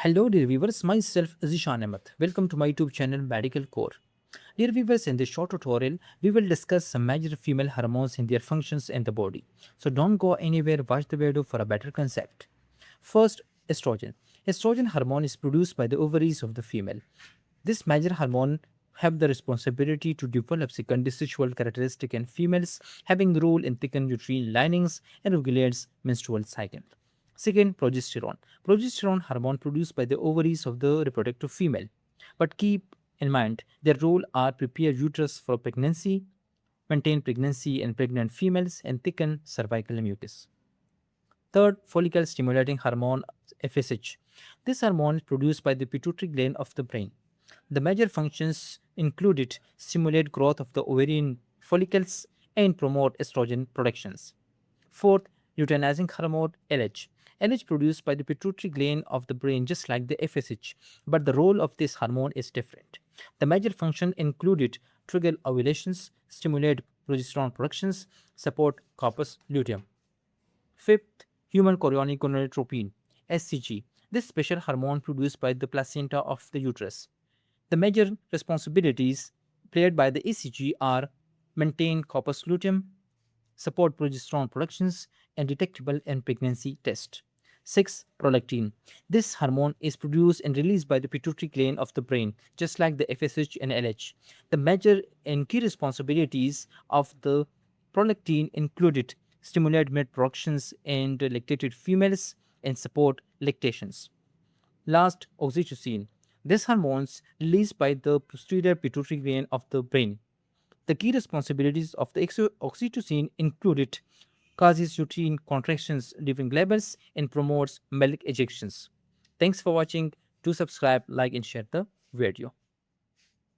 Hello, dear viewers. Myself Zishan Ahmed. Welcome to my YouTube channel Medical Core. Dear viewers, in this short tutorial, we will discuss some major female hormones and their functions in the body. So don't go anywhere. Watch the video for a better concept. First, estrogen. Estrogen hormone is produced by the ovaries of the female. This major hormone have the responsibility to develop secondary sexual characteristic in females, having the role in thicken uterine linings and regulates menstrual cycle. Second, progesterone. Progesterone hormone produced by the ovaries of the reproductive female. But keep in mind their role are prepare uterus for pregnancy, maintain pregnancy in pregnant females, and thicken cervical mucus. Third, follicle stimulating hormone FSH. This hormone is produced by the pituitary gland of the brain. The major functions included stimulate growth of the ovarian follicles and promote estrogen productions. Fourth, luteinizing hormone LH. LH produced by the pituitary gland of the brain just like the FSH, but the role of this hormone is different. The major function included trigger ovulations, stimulate progesterone productions, support corpus luteum. Fifth, human chorionic gonadotropin (HCG). This special hormone produced by the placenta of the uterus. The major responsibilities played by the ECG are maintain corpus luteum, support progesterone productions, and detectable in pregnancy test. 6. Prolactin. This hormone is produced and released by the pituitary gland of the brain, just like the FSH and LH. The major and key responsibilities of the prolactin included stimulate milk productions in lactated females and support lactations. Last, oxytocin. This hormone is released by the posterior pituitary gland of the brain. The key responsibilities of the oxytocin included causes uterine contractions during labors and promotes milk ejections. Thanks for watching. Do subscribe, like, and share the video.